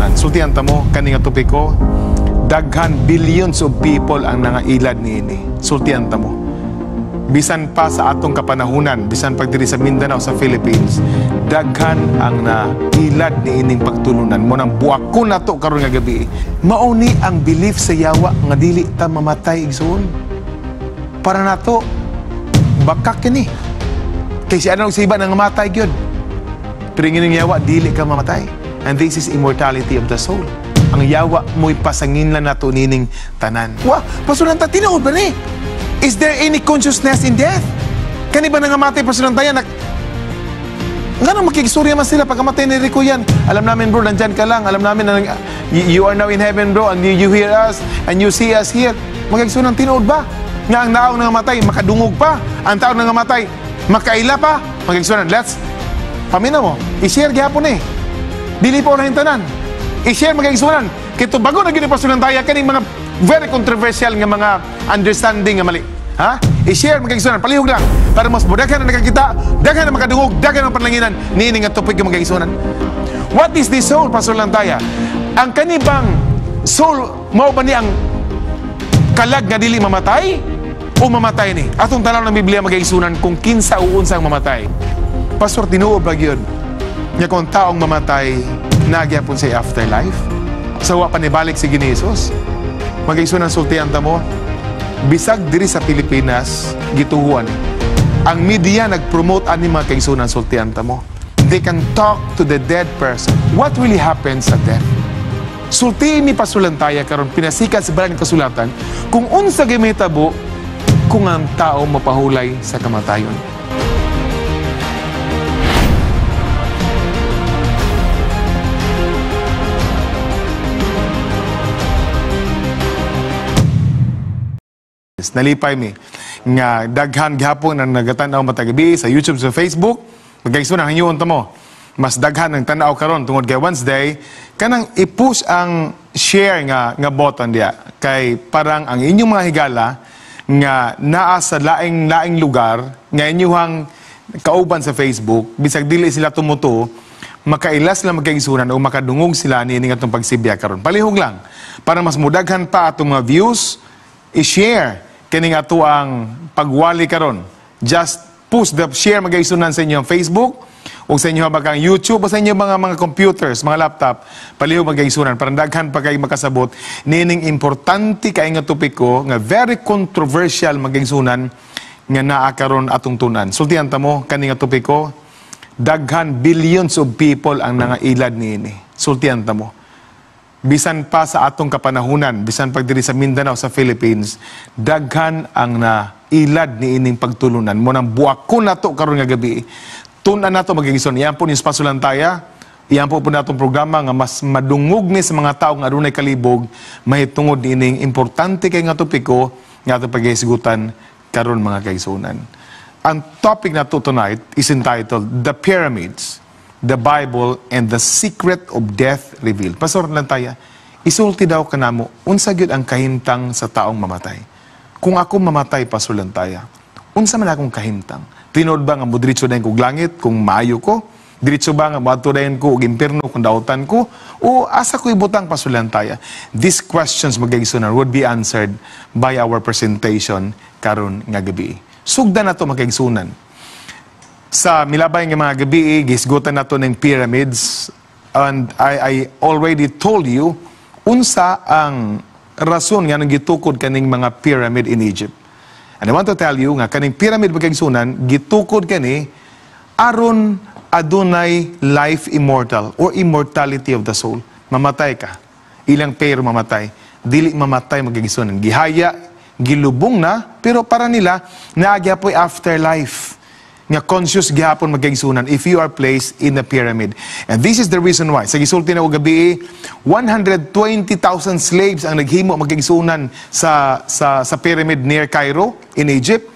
pagtulunan. Sultihan ta mo kani nga topiko, daghan billions of people ang nangailad niini. Sultihan ta mo. Bisan pa sa atong kapanahunan, bisan pag diri sa Mindanao sa Philippines, daghan ang nailad niining pagtulunan mo nang buwako nato karon nga gabi. Mauni ang belief sa yawa nga dili ta mamatay igsoon. Para nato bakak kini. Kay si anong siba nang mamatay gyud. Pero ngining yawa dili ka mamatay. And this is immortality of the soul. Ang yawa mo'y pasangin lang nato nining tanan. Wa, pasulan ta tinuod ba ni? Is there any consciousness in death? Kani ba nangamatay pasulan tayo? Ngano makikisurya man sila pagkamatay ni Rico yan? Alam namin bro, nandyan ka lang. Alam namin na you are now in heaven bro, and you hear us, and you see us here. Makikisurya tinuod ba? Nga ang naong nangamatay, makadungog pa. Ang taong nangamatay, makaila pa. Makikisurya, let's pamina mo. I-share gihapon eh. Dili po na hintanan. I-share magigisunan. Kito bago na ginipasunan tayo, kaning mga very controversial nga mga understanding nga mali. Ha? I-share magigisunan. Palihog lang. Para mas daghan na nakakita, daghan na makadungog, daghan na panlanginan, niining nga topik yung magigisunan. What is this soul, Pastor Lantaya? Ang kanibang soul, mao ba ni ang kalag nga dili mamatay? O mamatay ni? Atong tanaw ng Biblia magigisunan kung kinsa o unsang mamatay. Pastor, tinuod ba yun? Nga kung taong mamatay, nagyapon sa afterlife? Sawa pa nibalik si Ginesos? Mag-isunan sultihan ta mo, bisag diri sa Pilipinas, gituhuan. Ang media nag-promote ani mga kaisunan sultihan ta mo. They can talk to the dead person. What really happens sa death? Sultihin ni Pasulantaya karon pinasikat sa balang kasulatan kung unsa gimitabo kung ang tao mapahulay sa kamatayon. Nalipay mi nga daghan gihapon ang nagatanaw matagabi sa YouTube, sa Facebook. Magkaigsunan hangyuon ta mo. Mas daghan ang tanaw karon tungod kay Wednesday kanang i-push ang share nga button diya kay parang ang inyong mga higala nga naa sa laing lugar nga inyong kauban sa Facebook bisag dili sila tumuto makailas lang magkaigsunan o makadungog sila niining atong pagsibya karon. Palihog lang para mas mudaghan pa atong mga views, i-share kining ato ang pagwali karon. Just post the share magaisunan sa inyong Facebook o sa inyo bakang YouTube o sa inyo mga computers, mga laptop, palihog magaisunan para daghan pa kay makasabot nining importante kay nga topiko nga very controversial magaisunan nga naa karon atong tunan. Sultihan ta mo kani nga topiko, daghan billions of people ang nangailad niini. Sultihan ta mo. Bisan pa sa atong kapanahunan, bisan pag diri sa Mindanao sa Philippines, daghan ang nailad ni ining pagtulunan mo nang buwako nato karon nga gabi. Tunan nato magigison. Iyan po ni Pasulantaya, iyan po natong programa nga mas madungog ni sa mga tao nga adunay kalibog mahitungod ining importante kay nga topiko nga ato paghisigutan karon mga kaigsunan. Ang topic nato tonight is entitled The Pyramids, the Bible, and the Secret of Death Revealed. Pastor Lantaya, isulti daw ka namo, unsa gyud ang kahintang sa taong mamatay? Kung ako mamatay, Pastor Lantaya, unsa man akong kahintang? Tinod ba nga mudritso dayon kog langit kung maayo ko? Diretso ba nga moadto dayon ko og impierno kung daotan ko? O asa ko ibutang, Pastor Lantaya? These questions magkaigsunan would be answered by our presentation karon nga gabi. Sugdan nato magkaigsunan. Sa milabay nga mga gabi, gisgutan nato ng pyramids, and I already told you unsa ang rason nga nang gitukod kaning mga pyramid in Egypt. And I want to tell you nga kaning pyramid magkaigsunan gitukod kani aron adunay life immortal or immortality of the soul. Mamatay ka, ilang pero mamatay, dili mamatay magkaigsunan. Gihaya, gilubong na, pero para nila naagyapoy afterlife. Nga conscious gihapon magkaigsunan if you are placed in the pyramid. And this is the reason why. Sa gisulti na o gabi, 120,000 slaves ang naghimo magkaigsunan sa pyramid near Cairo in Egypt.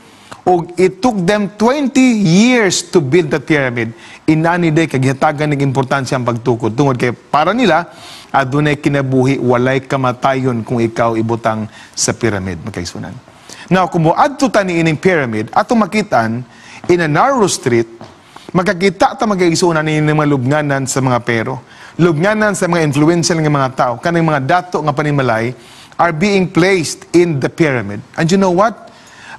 O it took them 20 years to build that pyramid. Inani day kagihatagan ng importansya ang pagtukod. Tungod kay para nila, adunay kinabuhi, walay kamatayon kung ikaw ibutang sa pyramid magkaigsunan. Now, kung mo adto tani ining pyramid, atong makitaan, in a narrow street, magkakita ta magkaigsunan ni mga lubnganan sa mga pero. lubnganan sa mga influential nga mga tao, kanang mga dato nga panimalay, are being placed in the pyramid. And you know what?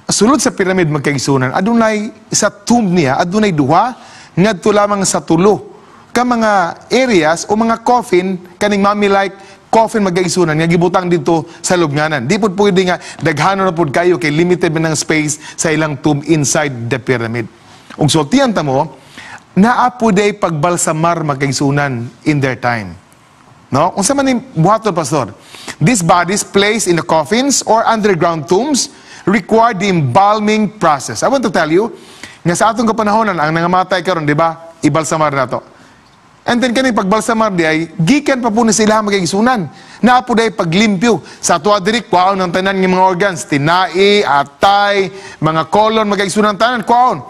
Sulod sa pyramid magkaigsunan, adunay sa tomb niya, adunay duha, ngadto lamang sa tulo ka mga areas o mga coffin, kaning mummy-like coffin magkaigsunan, nga gibutang dito sa lubnganan. Di po pwede nga, daghano na po kayo, kay limited man ng space sa ilang tomb inside the pyramid. Ug sultihan ta mo, naapo day pagbalsamar magkaigsunan in their time. No? Unsa man ni buhaton, Pastor? These bodies placed in the coffins or underground tombs require the embalming process. I want to tell you, nga sa atong kapanahonan, ang nangamatay karon, di ba? Ibalsamar na to. And then kaning pagbalsamar di ay, gikan pa po na sila magkaigsunan. Naapo day paglimpyo. Sa tuwa diri, kwaon ng tanan ng mga organs, tinai, atay, mga colon, magkaigsunan tanan, kwaon.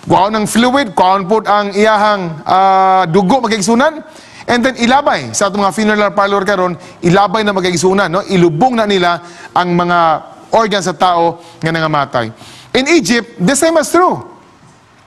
Kwaon ng fluid, kwaon po ang iyahang dugo magkaigsunan. And then ilabay sa atong mga funeral parlor karon, ilabay na magkaigsunan, no? Ilubong na nila ang mga organs sa tao nga nangamatay. In Egypt, the same is true.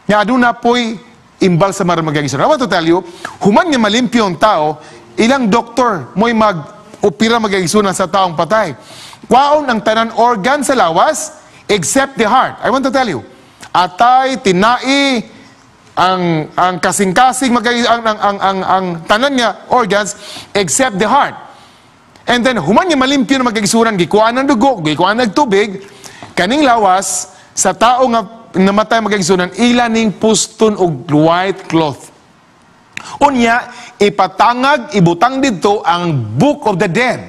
Nga aduna po'y imbal sa magkaigsunan. I want to tell you, human nga malimpyo ang tao, ilang doktor mo'y mag-opera magkaigsunan sa taong patay. Kwaon ang tanan organ sa lawas, except the heart. I want to tell you, atay, tinai, ang kasing-kasing ang tanan niya organs except the heart. And then human niya malimpyo na magkaigsunan, gikuan ng dugo, gikuan ng tubig, kaning lawas sa tao nga namatay magkaigsunan, ilaning puston og white cloth. Unya ipatangag, ibutang dito ang Book of the Dead.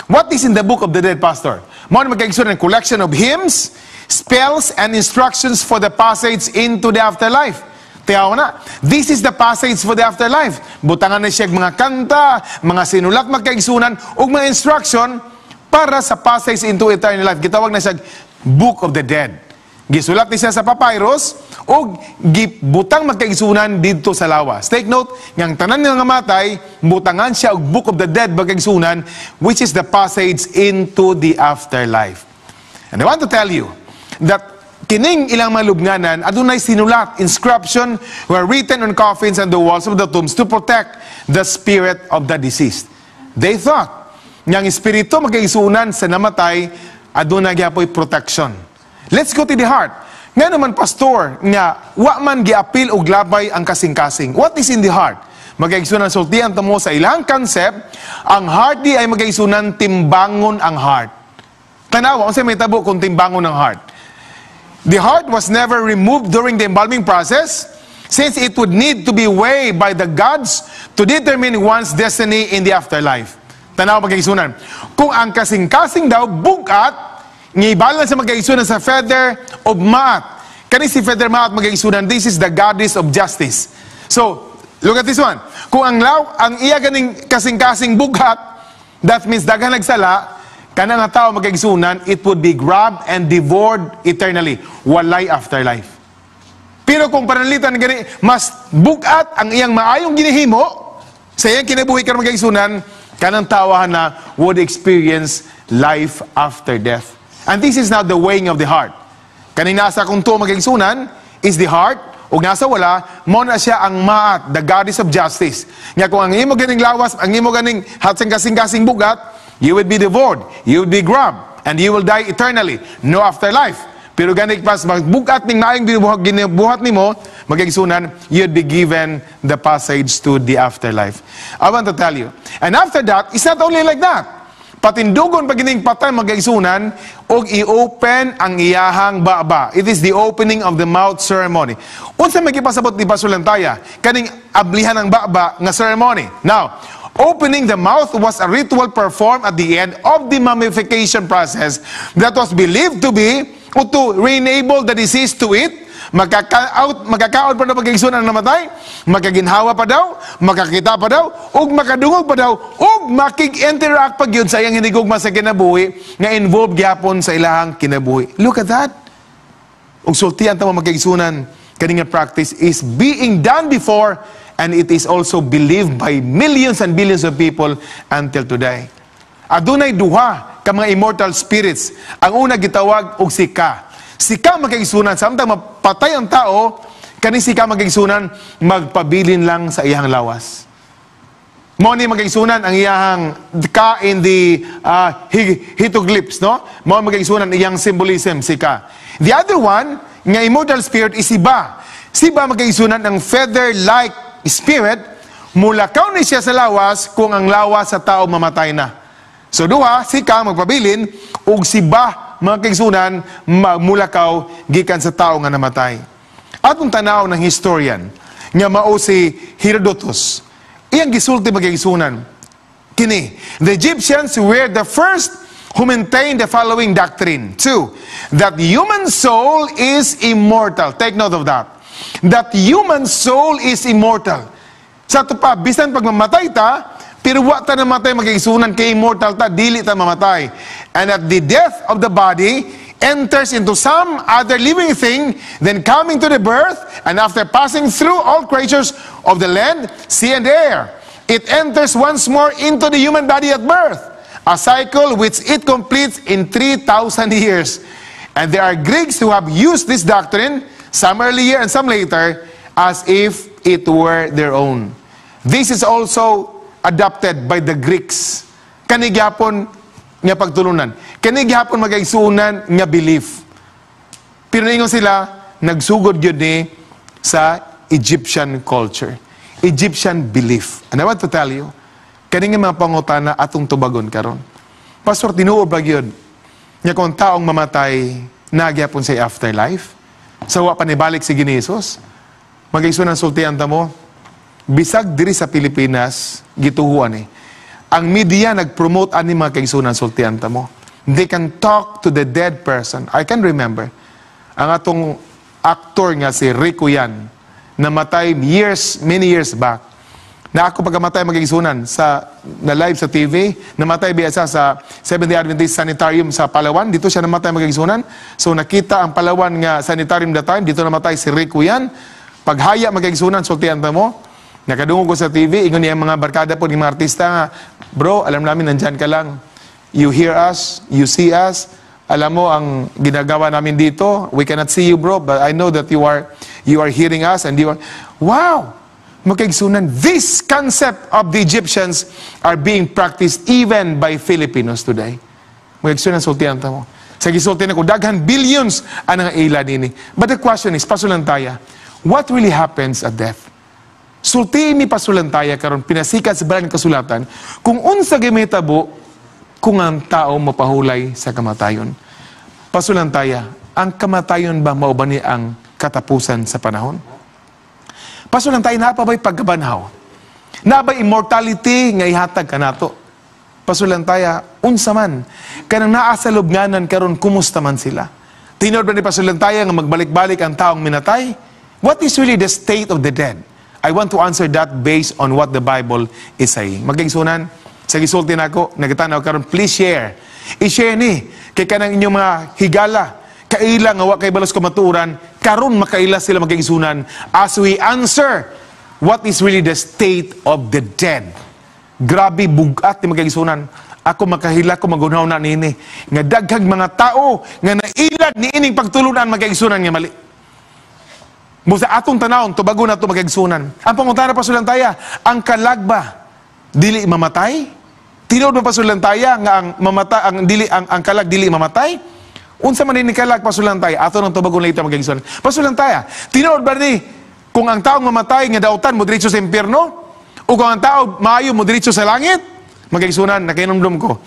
What is in the Book of the Dead, Pastor? Mao magkaigsunan, collection of hymns, spells and instructions for the passage into the afterlife. Tiyaw na, this is the passage for the afterlife. Butangan na siya mga kanta, mga sinulat magkaigsunan, o mga instruction para sa passage into eternal life. Gitawag na siya Book of the Dead. Gisulat ni siya sa papyrus, o gibutang magkaigsunan dito sa lawas. Take note, ng tanan nga matay, butangan siya og Book of the Dead magkaigsunan, which is the passage into the afterlife. And I want to tell you that kining ilang malubnganan, adunay sinulat, inscription were written on coffins and the walls of the tombs to protect the spirit of the deceased. They thought, ngang espiritu magkaigsunan sa namatay, adunay gyapoy protection. Let's go to the heart. Nga naman, Pastor, nga, wa man giapil og labay ang kasing-kasing. What is in the heart? Magkaigsunan, sultihan tamo sa ilang concept, ang heart di ay magkaigsunan, timbangon ang heart. Tanawa, kung may tabo kung timbangon ang heart. The heart was never removed during the embalming process, since it would need to be weighed by the gods to determine one's destiny in the afterlife. Tanaw magkaigsunan. Kung ang kasing-kasing daw bugat, ngibalan sa magkaigsunan sa feather of Maat. Kani si feather Maat magkaigsunan, this is the goddess of justice. So, look at this one. Kung ang iya ganing kasing-kasing bugat, that means daghan nagsala, kana nga tao magkaigsunan, it would be grabbed and devoured eternally. Walay afterlife. Pero kung panalitan gani, mas bugat ang iyang maayong ginihimo, sa iyang kinabuhi karong magkaigsunan, kanang tawahan na would experience life after death. And this is now the weighing of the heart. Kaning nasa kung to magkaigsunan is the heart, o nasa wala, mo na siya ang Maat, the goddess of justice. Nga kung ang imo ganing lawas, ang imo ganing kasing-kasing bugat, you will be devoured, you will be grabbed, and you will die eternally. No afterlife. Pero ganik pas magbukat ning naayong ginubuhat nimo, magkaigsunan, you'd be given the passage to the afterlife. I want to tell you. And after that, it's not only like that. Patindugon pag gining patay magkaigsunan, og i-open ang iyahang baba. It is the opening of the mouth ceremony. Unsa magipasabot ni Pastor Lantaya, kaning ablihan ng baba nga ceremony. Now, opening the mouth was a ritual performed at the end of the mummification process that was believed to be o to re-enable the deceased to eat. Magkakaon pa daw magkaigsunan na namatay, makaginhawa pa daw, makakita pa daw, ug makadungog pa daw, ug makig-interact pa gyud sa iyang hinigugma sa kinabuhi nga involved gyapon sa ilahang kinabuhi. Look at that. Ug sultihan ta mo magkaigsunan kaning practice is being done before, and it is also believed by millions and billions of people until today. Adunay duha ka mga immortal spirits. Ang una gitawag og sika. Sika magkaigsunan, samtang mapatay ang tao, kani sika magkaigsunan, magpabilin lang sa iyang lawas. Mo ni magaigsunan ang iyahang ka in the hieroglyphs, no? Mo magaigsunan iyang symbolism si ka. The other one, nga immortal spirit is Siba. Siba magaigsunan ang feather-like spirit, mulakaw ni siya sa lawas kung ang lawas sa tao mamatay na. So duha, si ka magpabilin, ug Siba magaigsunan mulakaw gikan sa tao nga namatay. Atong tanaw ng historian nga mao si Herodotus. Iyang gisulti magaigsunan. Kini, the Egyptians were the first who maintained the following doctrine. 2, that the human soul is immortal. Take note of that. That human soul is immortal. Sa ito pa, bisan pag mamatay ta, pero wa ta namatay magaigsunan kay immortal ta, dili ta mamatay. And at the death of the body, enters into some other living thing, then coming to the birth, and after passing through all creatures of the land, sea and air, it enters once more into the human body at birth, a cycle which it completes in 3,000 years. And there are Greeks who have used this doctrine, some earlier and some later, as if it were their own. This is also adopted by the Greeks. Kanigyapon nga pagtulunan. Kani gihapon magaigsunan nga belief. Pero ningon sila, nagsugod yun ni sa Egyptian culture. Egyptian belief. And I want to tell you, kani nga mga pangutana atong tubagon karon. Pastor, tinuod ba yun? Nga kung taong mamatay, nagyapon sa afterlife? Sa wa panibalik si Ginisos? Magaigsunan sultian ta mo, bisag diri sa Pilipinas, gituhuan eh. Ang media nag-promote ani mga kaigsunan sultian ta mo. They can talk to the dead person. I can remember, ang atong actor nga si Rico Yan, namatay many years back. Na ako pagkamatay magaigsunan na live sa TV, namatay biasa sa Seventh-day Adventist Sanitarium sa Palawan. Dito siya namatay magaigsunan. So nakita ang Palawan nga sanitarium that time, dito namatay si Rico Yan. Paghaya magaigsunan sultian ta mo, nakadungog ko sa TV, ingon niya mga barkada po, ng mga artista nga, bro, alam namin, nandyan ka lang. You hear us, you see us. Alam mo, ang ginagawa namin dito, we cannot see you, bro, but I know that you are hearing us, and you are, wow! Makaigsunan, this concept of the Egyptians are being practiced even by Filipinos today. Makaigsunan, sultihan ta mo. Sa gisultihan ako, daghan billions ang ila nini. But the question is, pasulantaya, what really happens at death? Sultiin mi pasulantaya karon pinasikat sa balang kasulatan kung unsa gimitabo kung ang tao mapahulay sa kamatayon. Pasulantaya, ang kamatayon ba mao ba ni ang katapusan sa panahon? Pasulantaya, na pa ba'y pagkabanhaw? Na ba'y immortality nga ihatag kanato? Pasulantaya, unsa man kanang naa sa lubnganan karon kumusta man sila? Tinod ba ni pasulantaya nga magbalik-balik ang taong minatay? What is really the state of the dead? I want to answer that based on what the Bible is saying. Magkaigsunan, sa gisulti na ako, nagtanaw karon, please share. I-share ni, kay kanang inyong mga higala, kaila nga wa kay balos kamaturan, karon makaila sila magkaigsunan as we answer what is really the state of the dead. Grabe bugat ni magkaigsunan. Ako makahila ko magunhaw na nini. Nga daghang mga tao nga nailad ni ining pagtulunan magkaigsunan nga mali. Musa atong tanawon, tubago na ito magkaigsunan. Ang pangutana pasulantaya, ang kalagba, dili mamatay? Tinod mo pasulantaya nga ang kalag dili mamatay? Unsa man ni kalag pasulantaya? Ato nang tubago na ito magkaigsunan. Pasulantaya, tinod ba ni kung ang taong mamatay nga dautan mo diretso sa impyerno? O kung ang tao maayo mo diretso sa langit? Magkaigsunan, nakinomdom ko.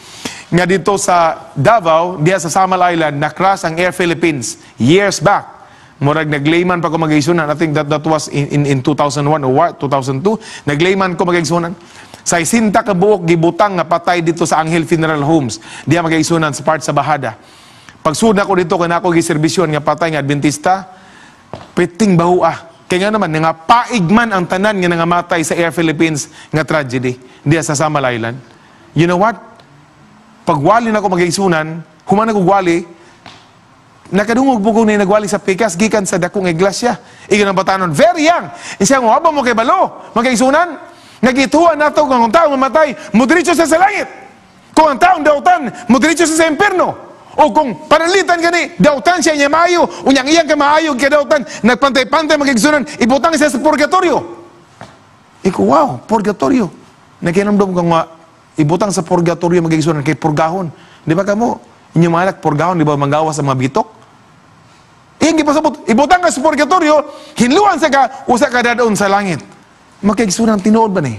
Nga dito sa Davao, diya sa Samal Island, na-crash ang Air Philippines years back. Murag naglayman pa ko mag-igsunan. I think that was in 2001 or what, 2002. Naglayman ko mag-igsunan. Sa isinta ka buok, gibutang nga patay dito sa Angel Funeral Homes. Diya mag-igsunan sa part sa Bahada. Pagsuna ko dito, kaya ako giserbisyon nga patay nga Adventista, piting bahua. Kaya nga naman, nga paigman ang tanan nga nangamatay sa Air Philippines nga tragedy. Diya sa Samal Island. You know what? Pagwali na ako mag-igsunan, human ako gwali, nakadungog po kung nagwali sa pikas, gikan sa dakong iglesia. Igan ang batanon, very young. Isang wabang mo kay balo, magkaisunan. Nagituan na ito kung ang taong mamatay, mudiritso sa langit. Kung ang taong dautan, mudiritso sa impyerno. O kung panalitan ka ni, dautan siya niya maayo, unyang iyang ka maayo, kaya dautan, nagpantay-pantay magkaisunan, ibutang siya sa purgatorio. Iko, wow, purgatorio. Nakinomdom ka nga, ibutang sa purgatorio magigsunan kay purgahon. Di ba kamo? Inyong mga anak, purgahon, di ba manggawa sa mga bitok? Hindi pa sabot, ibutang ka sa purgatorio, hinluan sa ka, usa ka dadaon sa langit. Magigsunan, tinuod ba ni?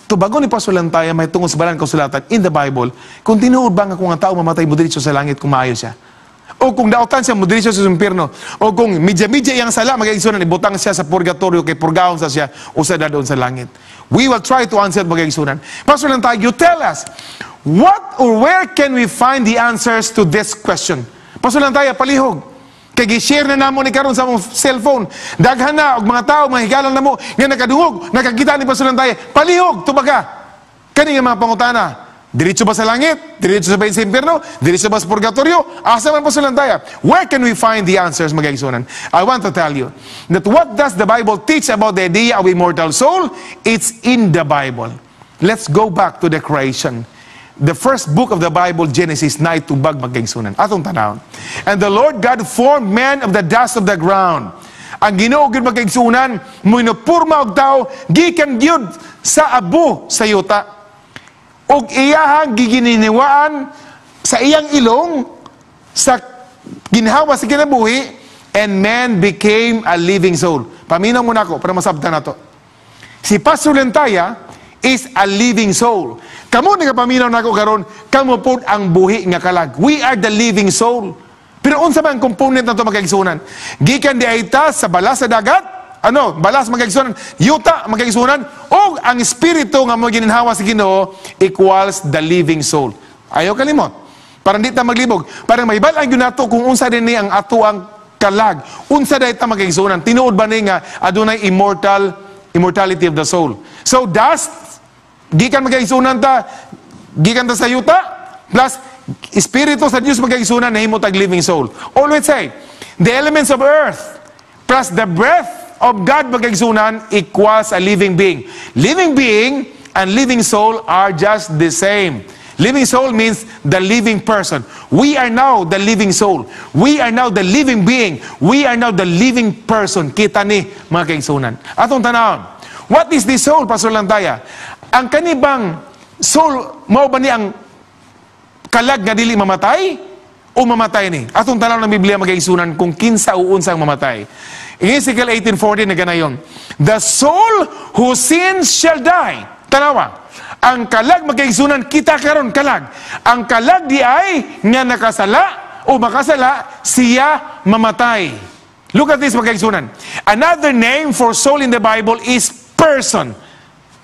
To bago ni Pasulantaya, may tungod sa balang kasulatan in the Bible, kung tinuod ba nga kung ang tao mamatay mo diretso sa langit kung maayo siya? O kung daotan siya mo diretso sa impyerno, o kung midya-midya iyang sala, magigsunan, ibutang siya sa purgatorio, kay purgahon sa siya, usa dadaon sa langit. We will try to answer magigsunan. Pasulantaya, you tell us, what or where can we find the answers to this question? Pasulantaya, palihog. Kaya gi-share na namo ni karon sa mong cellphone. Daghan na, og mga tao, mga higalan na mo, nga nakadungog, nakakita ni Pasulantaya, palihog, tubaga. Kani nga mga pangutana, diretso ba sa langit? Diretso sa impyerno? Diretso ba sa purgatorio? Asa man Pasulantaya? Where can we find the answers, mga igsunan? I want to tell you that what does the Bible teach about the idea of immortal soul? It's in the Bible. Let's go back to the creation. The first book of the Bible, Genesis, na itubag magkaigsunan. Atong tanawon. And the Lord God formed man of the dust of the ground. Ang Ginoo gyud magkaigsunan, minupurma og tao, gikan gyud sa abo sa yuta. Og iyahang gigininiwaan sa iyang ilong, sa ginhawa sa kinabuhi, and man became a living soul. Paminaw mo na ako para masabtan nato. Si Pasulantaya is a living soul. Kamu nga paminaw na ako karon, kamo po ang buhi nga kalag. We are the living soul. Pero unsa man component na ito magkaigsunan? Gikan di ayta sa balas sa dagat, balas magkaigsunan, yuta magkaigsunan, o ang espiritu nga mo gininhawa sa Ginoo equals the living soul. Ayaw kalimot. Para hindi ta maglibog. Para may balang yun nato kung unsa din ni ang ato ang kalag. Unsa dahi ta magkaigsunan. Tinuod ba ni nga adunay immortality of the soul. So dust, gikan magkaigsunan ta, gikan ta sa yuta, plus espiritu sa Diyos magkaigsunan na himutag living soul. Always say, the elements of earth plus the breath of God magkaigsunan equals a living being. Living being and living soul are just the same. Living soul means the living person. We are now the living soul. We are now the living being. We are now the living person. Kita ni mga kaigsunan. Atong tanawon, what is the soul, Pasulantaya? Ang kanibang soul, mao ba ni ang kalag nga dili mamatay? O mamatay ni? Atong tanaw ng Biblia magaigsunan kung kinsa o unsang mamatay. In Ezekiel 18:14 na ganayon, the soul who sins shall die. Tanawa, ang kalag magaigsunan, kita karon kalag. Ang kalag di ay nga nakasala o makasala, siya mamatay. Look at this magaigsunan. Another name for soul in the Bible is person.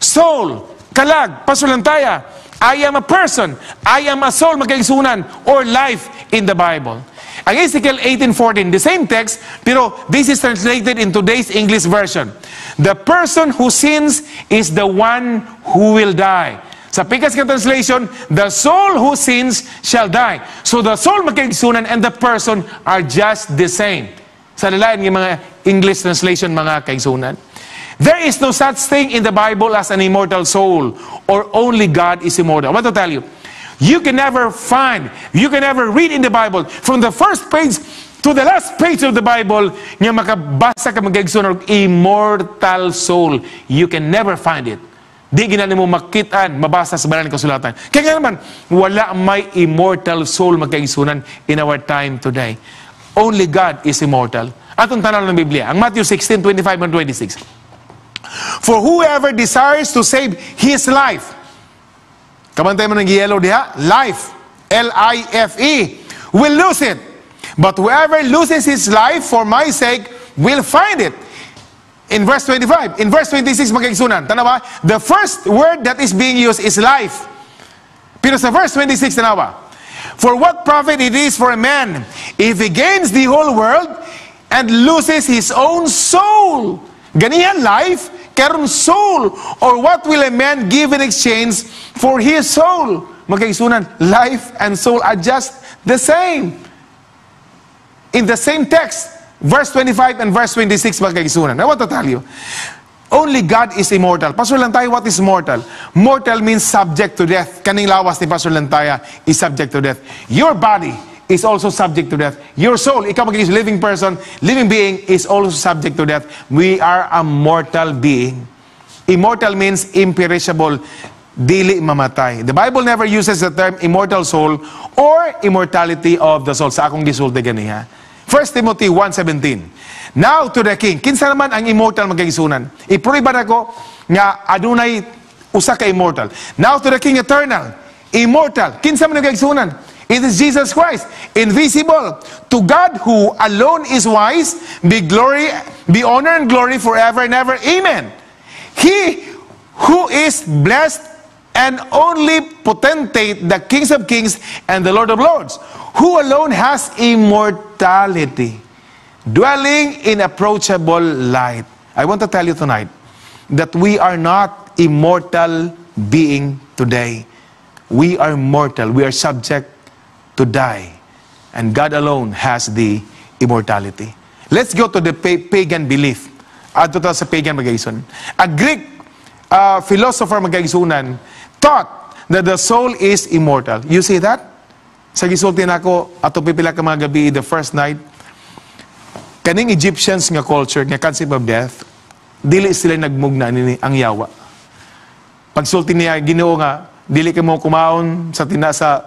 Soul, kalag, Pasulantaya, I am a person, I am a soul, magkaigsunan, or life in the Bible. Ang Ezekiel 18:14, the same text, pero this is translated in today's English version. The person who sins is the one who will die. Sa Pikas ka translation, the soul who sins shall die. So the soul magkaigsunan and the person are just the same. Sa lalayan ng mga English translation, mga kaigsunan. There is no such thing in the Bible as an immortal soul, or only God is immortal. I want to tell you, you can never read in the Bible, from the first page to the last page of the Bible, nga makabasa ka magkaigsunan og immortal soul. You can never find it. Di ginani mo makitaan, mabasa sa banal nga kasulatan. Kaya nga naman, wala may immortal soul magkaigsunan in our time today. Only God is immortal. Atong tanaw ng Biblia, ang Matthew 16:25 and 26. For whoever desires to save his life, kamantay mo ng yellow diha, life, L-I-F-E, will lose it. But whoever loses his life for my sake will find it. In verse 25, in verse 26 magkaigsunan, tanawa, the first word that is being used is life. Pero sa verse 26, tanawa, for what profit it is for a man if he gains the whole world and loses his own soul? Ganiyan life, karon soul. Or what will a man give in exchange for his soul? Magkaigsunan, life and soul are just the same. In the same text, verse 25 and verse 26 magkaigsunan. I want to tell you, only God is immortal. Pastor Lantaya, what is mortal? Mortal means subject to death. Kaning lawas ni Pastor Lantaya is subject to death. Your body is also subject to death. Your soul, ikaw magiging living person, living being, is also subject to death. We are a mortal being. Immortal means imperishable. dili mamatay. The Bible never uses the term immortal soul or immortality of the soul. Sa akong gisulti ganiha. 1 Timothy 1:17. Now to the king. Kinsa naman ang immortal magkaigsunan? I-prove ba nako nga adunay usa ka immortal. Now to the king eternal, immortal. Kinsa man magkaigsunan? It is Jesus Christ, invisible. To God who alone is wise, be glory, be honor and glory forever and ever. Amen. He who is blessed and only potentate, the kings of kings and the Lord of lords, who alone has immortality, dwelling in approachable light. I want to tell you tonight that we are not immortal being today. We are mortal. We are subject to die. And God alone has the immortality. Let's go to the pagan belief. Ato ta sa pagan magayson. A Greek philosopher magaysunan taught that the soul is immortal. You see that? Sa gisulti nako ato pipila ka mga gabi the first night. Kaning Egyptians nga culture nga concept of death, dili sila nagmugna nini ang yawa. Pagsulti niya Ginoo nga dili ka mo kumaon sa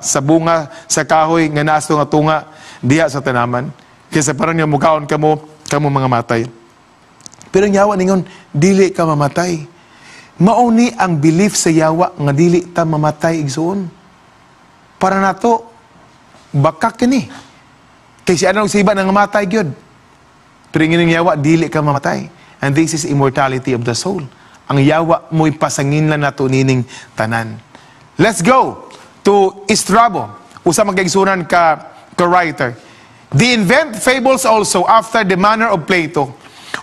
sa bunga sa kahoy nga nasto nga tunga diha sa tanaman kaysa parang nga mukaon kamo mga matay. Pero ang yawa ningon dili ka mamatay. Mauni ang belief sa yawa nga dili ta mamatay igsoon. Para nato bakak kini. Kaysa anong sa iba nang mamatay gyud. Pero ang yawa dili ka mamatay. And this is immortality of the soul. Ang yawa mo'y pasangin lang nato nining tanan. Let's go to Strabo. Usa magkaigsunan ka writer. They invent fables also after the manner of Plato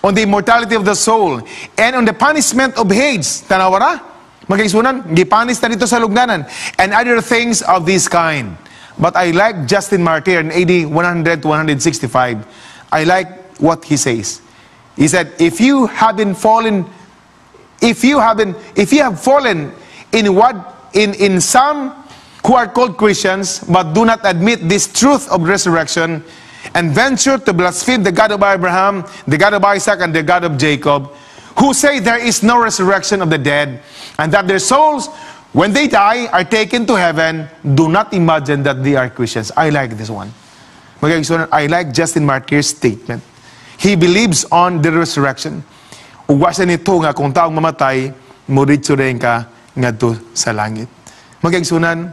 on the immortality of the soul and on the punishment of Hades. Tanawara? Magkaigsunan, gipanis na dito sa lugnanan and other things of this kind. But I like Justin Martyr in AD 100 to 165. I like what he says. He said, if you have fallen in some who are called Christians but do not admit this truth of resurrection and venture to blaspheme the God of Abraham, the God of Isaac, and the God of Jacob, who say there is no resurrection of the dead and that their souls, when they die, are taken to heaven, do not imagine that they are Christians. I like this one. I like Justin Martyr's statement. He believes on the resurrection. Uwasa nito nga kung taong mamatay, muritso rin ka ngadto sa langit. Magkaigsunan,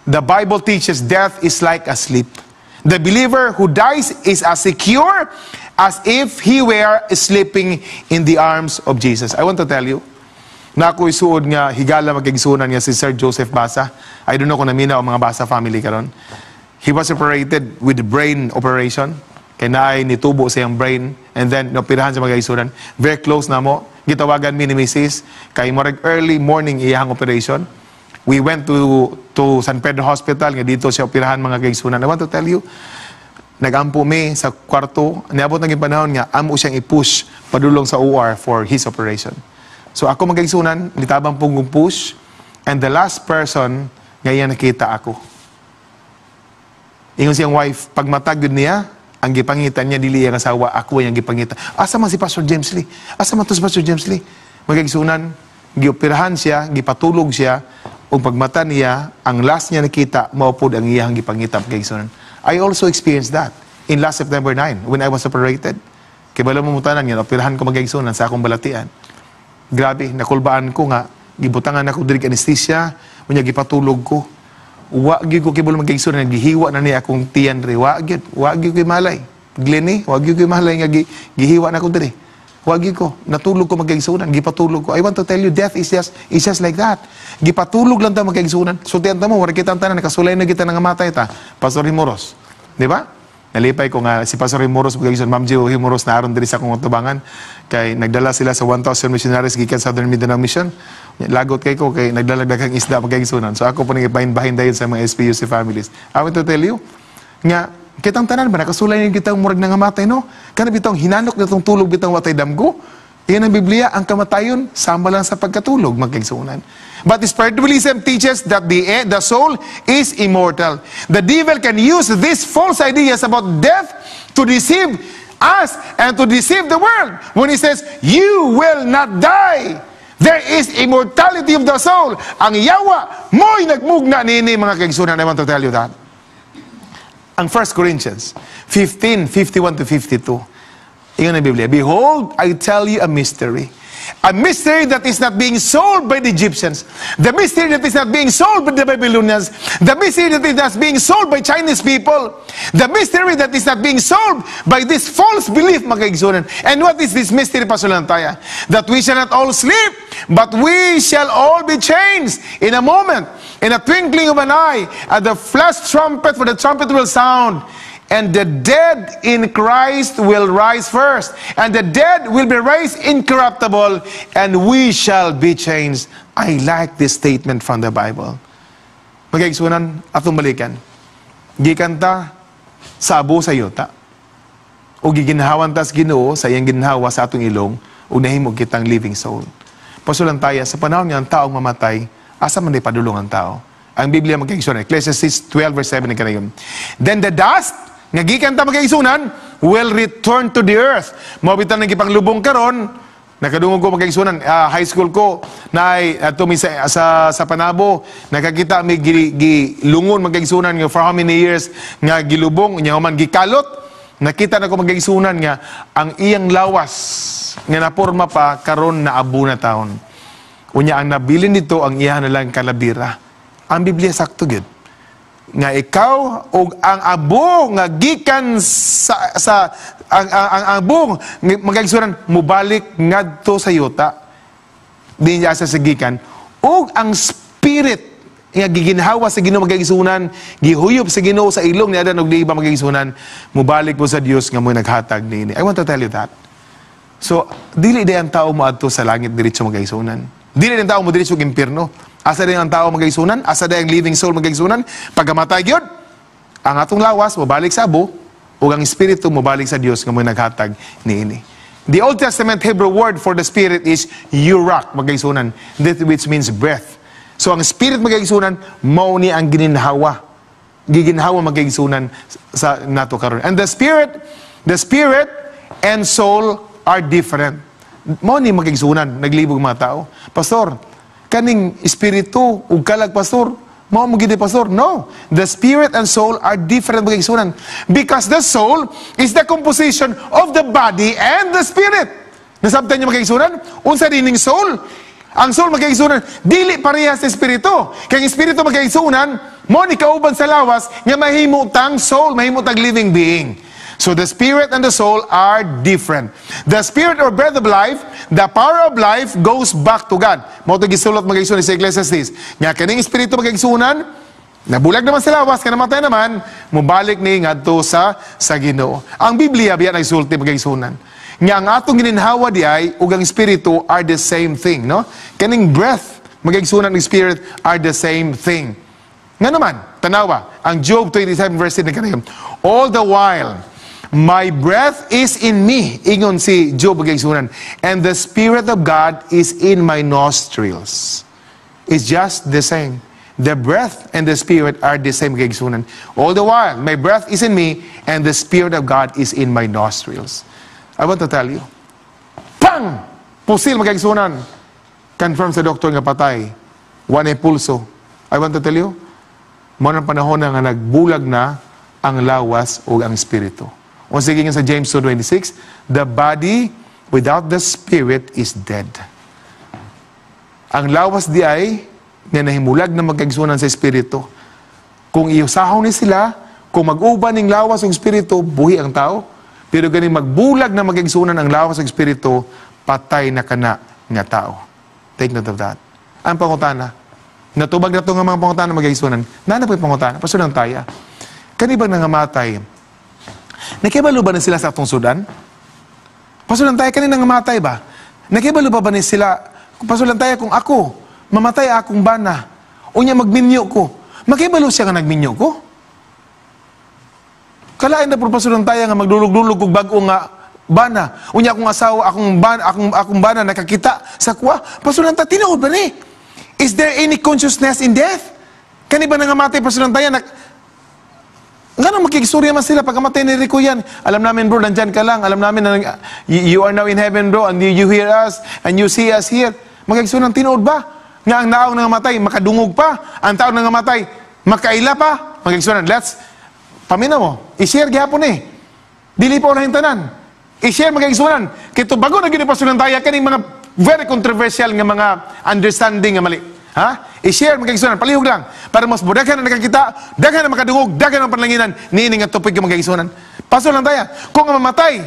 the Bible teaches death is like a sleep. The believer who dies is as secure as if he were sleeping in the arms of Jesus. I want to tell you, na ako'y suod nga higala magkaigsunan nga si Sir Joseph Basa. I don't know kung namina o mga Basa family karon. He was operated with brain operation. Kaya naay nitubo sa iyang brain and then napirahan sa magkaigsunan. Very close na mo. Gitawagan mi ni Mrs. Kay morag early morning iyang operation. We went to San Pedro Hospital nga dito siya operahan mga kaigsunan. I want to tell you, nagampo mi sa kwarto, niabot naging panahon nga amo siyang i-push padulong sa OR for his operation. So ako mga kaigsunan, nitabang pong push and the last person ngayon nakita ako. Ingon siyang wife, pag matagod niya, ang gipangitan niya, dili ang asawa, ako yung gipangitan. Asa man si Pastor James Lee? Asa man to si Pastor James Lee? Magkaigsunan, gioperahan siya, gipatulog siya, o pagmata niya, ang last niya nakita, maupod ang iyang gipangitan. Magkaigsunan. I also experienced that in last September 9 when I was operated. Kaya bala mamutanan yan, operahan ko magkaigsunan sa akong balatian. Grabe, nakulbaan ko nga, gibutangan ako diri anesthesia, unya gipatulog ko. Wagi ko kibol magkaigsunan, gihiwa na niya akong tiyan rin. Wagi ko malay. Glenny, wagi ko malay nga gihiwa na ako diri. Wagi ko, natulog ko magkaigsunan, gipatulog ko. I want to tell you, death is just like that. Gipatulog lang ta magkaigsunan. Sultihan ta mo, wala kita ang tanan, nakasulay na kita ng matay ta. Pastor Himuros. Di ba? Nalipay ko nga si Pastor Himuros magkaigsunan. Ma'am Gio Himuros na aron diri sa akong tubangan. Kay nagdala sila sa 1,000 missionaries gikan sa Southern Mindanao Mission. Lagot kay ko kay nagdalagdag ang isda magkaigsunan. So ako po nang ipahin-bahin dayon sa mga SPUC families. I want to tell you nga kitang tanan ba nakasulay ni kitang murag nga matay no? Kana bitong hinanok nitong tulog bitong watay damgo. Iyan ang Biblia, ang kamatayon sama lang sa pagkatulog magkaigsunan. But spiritualism teaches that the soul is immortal. The devil can use these false ideas about death to deceive us and to deceive the world. When he says, you will not die. There is immortality of the soul. Ang yawa, mo'y nagmugna nini, mga kaigsunan. I want to tell you that. Ang 1 Corinthians 15:51 to 52. Iyon ang Biblia. Behold, I tell you a mystery. A mystery that is not being sold by the Egyptians. The mystery that is not being sold by the Babylonians. The mystery that is not being sold by Chinese people. The mystery that is not being sold by this false belief, mga kaigsunan. And what is this mystery, Pastor Lantaya? That we shall not all sleep, but we shall all be changed in a moment, in a twinkling of an eye, at the last trumpet, for the trumpet will sound. And the dead in Christ will rise first. And the dead will be raised incorruptible. And we shall be changed. I like this statement from the Bible. Magkaigsunan, atong balikan. Gikan ta sa abo sa yuta. O giginhawan tas Ginoo sa iyang ginhawa sa atong ilong. O nahimog kitang living soul. Pasulan tayo, sa panahon nga ang taong mamatay, asa man ay padulong ang tao. Ang Biblia magkaigsunan. Ecclesiastes 12 verse 7 na kanayon. Then the dust nga gikan ta magkaigsunan will return to the earth. Mabitan ng ipanglubong karon, nakadungog ko magkaigsunan, high school ko na ay sa Panabo, nakakita may gilungon magkaigsunan nga for how many years nga gilubong nya man gikalot. Nakita na ko magkaigsunan nga ang iyang lawas nga naporma pa karon na abo na taon. Unya ang nabilin nito ang iya na lang kalabira. Ang Biblia sakto gid nga ikaw o ang abo nga gikan ang abo magkaigsunan mubalik ngadto sa yuta di niya sa gikan o ang spirit nga giginhawa sa Ginoo magkaigsunan gihuyop sa Ginoo sa ilong ni adan og di ba magkaigsunan mubalik po sa Dios nga mo naghatag niini. I want to tell you that. So dili di ang tao moadto sa langit diretso magkaigsunan. Dili ang tao mo diretso sa impierno. Asa din ang tao magkaigsunan? Asa din ang living soul magkaigsunan? Pagkamatay gyud, ang atong lawas mobalik sa abo, ug ang espiritu mobalik sa Dios nga mo naghatag niini. The Old Testament Hebrew word for the spirit is yurak magkaigsunan, that which means breath. So ang spirit magkaigsunan mao ni ang giginhawa. Giginhawa magkaigsunan sa nato karon. And the spirit and soul are different. Mao ni magkaigsunan naglibog mga tao. Pastor, kaning espiritu ug kalag pastor mao mo gid pastor. No, the spirit and soul are different magkaigsunan because the soul is the composition of the body and the spirit. Nasabtan niyo magkaigsunan unsa dining soul? Ang soul magkaigsunan dili parehas sa espiritu. Kay espiritu magkaigsunan mo ni kauban sa lawas nga mahimutang soul, mahimutang living being. So the spirit and the soul are different. The spirit or breath of life, the power of life goes back to God. Mao to gisulot magkaigsunan sa Ecclesiastes. Nya kaning espiritu magkaigsunan, nabulag naman sa lawas kana namatay naman, mubalik ni ngadto sa Ginoo. Ang Biblia biya nagsulti magkaigsunan. Nya ang atong gininhawa di ay ug ang espiritu are the same thing, no? Kaning breath magkaigsunan ng spirit are the same thing. Nga naman, tanawa, ang Job 27 verse 10 kanayon. All the while my breath is in me, ingon si Job magkaigsunan, and the Spirit of God is in my nostrils. It's just the same. The breath and the Spirit are the same magkaigsunan. All the while, my breath is in me, and the Spirit of God is in my nostrils. I want to tell you, pang! Pusil magkaigsunan. Confirm sa doktor nga patay. One pulso. I want to tell you, mao nang panahon na nga nagbulag na ang lawas o ang espiritu. Once again sa James 2:26, the body without the spirit is dead. Ang lawas di ay nga nahimulag na magkaigsunan sa espiritu. Kung iusahon ni sila, kung mag-uban ning lawas o espiritu, buhi ang tao. Pero ganing magbulag na magkaigsunan ang lawas o espiritu, patay na kana nga tao. Take note of that. Ang pangutana, natubag na ito nga mga pangutana magkaigsunan. Nana po yung pangutana, pasunang taya. Kanibang nangamatay, nakibalo ba na sila sa atong Sudan? Pasulan tayo, kanina nangamatay ba? Nakibalo ba na sila? Pasulan tayo kung ako, mamatay akong bana, o niya magminyo ko, makibalo siya nga nagminyo ko? Kalain na po pasulan tayo nga magdulog-dulog kung bago nga bana, o niya akong asawa, akong bana nakakita sa kuwa, pasulan tayo, tinood ba ni? Is there any consciousness in death? Kani ba nangamatay pasulan tayo, Ganun makikisurya man sila pagkamatay ni Rico yan. Alam namin bro, nandyan ka lang. Alam namin na you are now in heaven bro and you hear us and you see us here. Magkaigsunan, tinuod ba? Nga ang naong nangamatay, makadungog pa. Ang taong nangamatay, makaila pa. Magkaigsunan, let's, paminaw mo, i-share gihapon Dili pa unahin tanan. I-share magkaigsunan. Kito bago na ginipasunan tayo, kaning mga very controversial nga mga understanding nga mali. Ha? I-share magkaigsunan, palihog lang. Para mas budagan na nakakita, dagan na makadungog, dagan na panlanginan, niining at tupig yung magkaigsunan. Paso lang tayo. Kung mamatay,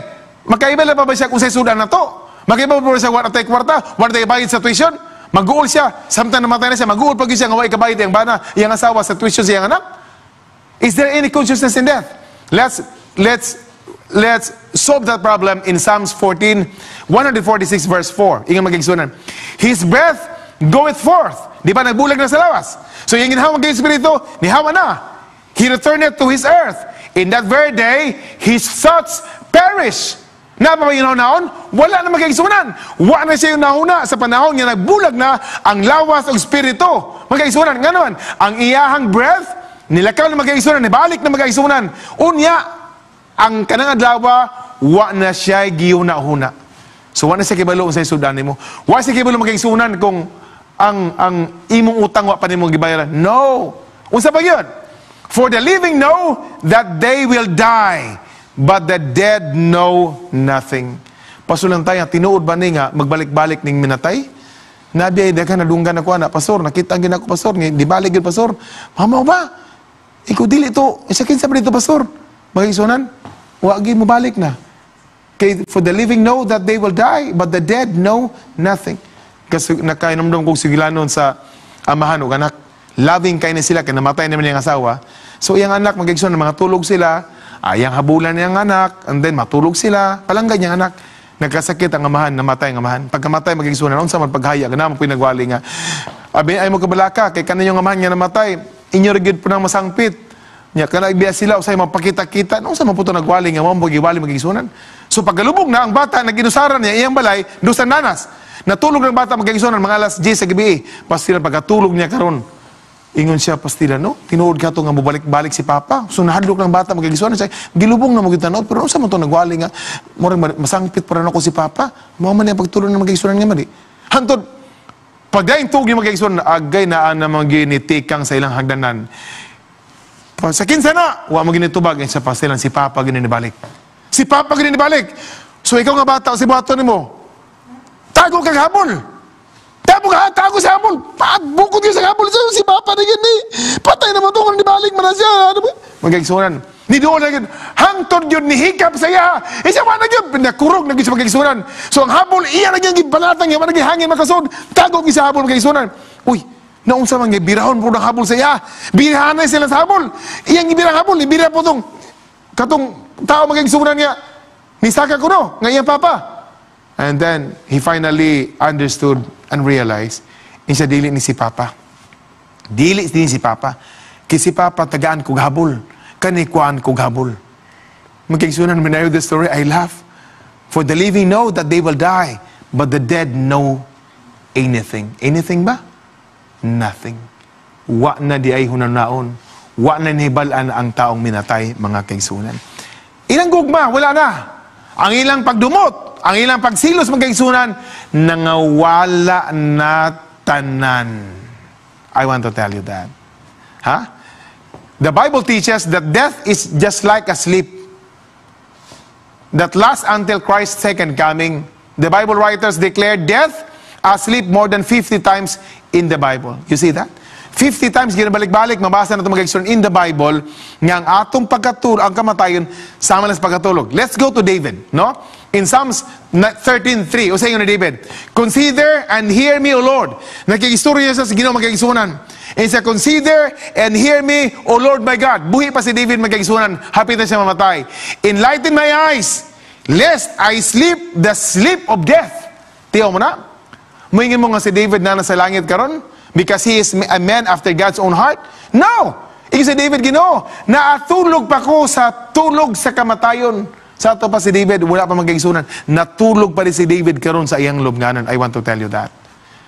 makaiba na pa ba siya kung sa sudan na to? Makaiba pa ba siya wala tayo kwarta, wala tayo bayad sa tuition? Mag-uol siya. Samtang namatay na siya, mag-uol pag siya, ngaway kabayad yung bana, yung asawa sa tuition sa iyang anak. Is there any consciousness in death? Let's solve that problem in Psalms 14, 146 verse 4. Ingang magigsunan. His breath goeth forth. Di ba nagbulag na sa lawas? So yung ginhawa ng Espiritu, nihawa na. He returneth to his earth. In that very day, his thoughts perish. Napa ba yung naon? Wala na magkaigsunan. Wala na siya yung nahuna sa panahon niya nagbulag na ang lawas o Espiritu. Magkaigsunan. Nga naman, ang iyahang breath, nilakaw na magkaigsunan, nibalik na magkaigsunan. Unya, ang kanang adlaw, wa na siya gihuna-huna. So, wa na siya kibalo sa sudan mo. Wa siya kibalo magkaigsunan kung ang imong utang wa pa nimong gibayaran. No! Unsa pa yun? For the living know that they will die, but the dead know nothing. Pasulang tayo, tinuod ba ni nga, magbalik-balik ning minatay? Nabi ay dagan nadunggan ako na, pastor, nakita ang ginako, pastor, di balik yun, pastor. Mamaw ba? Ikaw dili ito, isakin sa dito, pastor. Magigsunan, wagi mo balik na. Okay, for the living know that they will die, but the dead know nothing. Kasi nakainomdom kong sigilanon sa amahan o anak. Loving kayo na sila, kaya namatay naman yung asawa. So, yung anak, magigsunan, mga tulog sila, ayang habulan niyang anak, and then matulog sila, palanggan niyang anak. Nagkasakit ang amahan, namatay ang amahan. Pagkamatay, magigsunan, noon sa paghaya, ganun mo pinagwali nga. Abi, ay mo kabalaka, kay kanan yung amahan niya namatay, inyo rigid po ng masangpit. Nya kana ibiya sila usay mapakita-kita no sa maputo nagwali nga mo giwali magigsunan. So paggalubog na ang bata naginusaran niya iyang balay dusan nanas. Natulog ng bata magigsunan mga alas 10 sa gabi. Pastila pagkatulog niya karon ingon siya pastila no tinuod ka to nga mobalik-balik si papa. So nahadlok ng bata magigsunan siya gilubong na mo gitanod pero unsa man to nagwali nga murag masangpit para nako si papa. Mao man niya pagtulog ng magigsunan nga mali. Hantod pagdaing tug ni magigsunan agay na maginitikang sa ilang hagdanan. Sa kinsa na, wa mo ginitubag sa pastilan si Papa ginibalik. Si Papa ginibalik. So ikaw nga bata o si bato nimo. Tago kang habol. Tago sa habol. Bukod ka sa habol si Papa na gini. Patay na mo to kung nibalik man na siya. Ano ba? Magigsunan. Ni doon na gini. Hangtod yun ni hikap sa iya. Isa man na yun. Pinakurog na sa magigsunan. So ang habol, iya na yung balatang. Iya man na hangin makasod. Tago ka sa habol magigsunan. Uy. Naunsa man gibirahon po ng habol sa iya. Birahanay sila sa habol. Iyang ibirang habol, ibira po itong katong tao magigsunan niya. Nisaka ko no, nga iyang papa. And then, he finally understood and realized, siya dili ni si papa. Dili ni si papa. Kasi si papa tagaan kong habol. Kanikuan kong habol. Magigsunan, when I heard the story, I laugh. For the living know that they will die, but the dead know anything. Anything ba? Nothing. Wa na di ay hunanaon. Wa na nihibalaan ang taong minatay, mga kaigsunan. Ilang gugma, wala na. Ang ilang pagdumot, ang ilang pagsilos, mga kaigsunan, nangawala na tanan. I want to tell you that. Ha? The Bible teaches that death is just like a sleep that lasts until Christ's second coming. The Bible writers declare death asleep more than 50 times in the Bible. You see that? 50 times ginabalik-balik, mabasa na ito mag-explain in the Bible, nga ang atong pagkatulog, ang kamatayon, sama lang sa pagkatulog. Let's go to David, no? In Psalms 13:3, o sa inyo na David, consider and hear me, O Lord. Nakikistorya siya sa Ginoo magkikisunan. And sa consider and hear me, O Lord my God. Buhi pa si David magkikisunan, hapit na siya mamatay. Enlighten my eyes, lest I sleep the sleep of death. Tiyaw mo na? Muingin mo nga si David na nasa langit karon because he is a man after God's own heart? No! Ika si David Ginoo, naatulog pa ko sa tulog sa kamatayon. Sa ato pa si David, wala pa magkaigsunan. Natulog pa rin si David karon sa iyang lubnganan. I want to tell you that.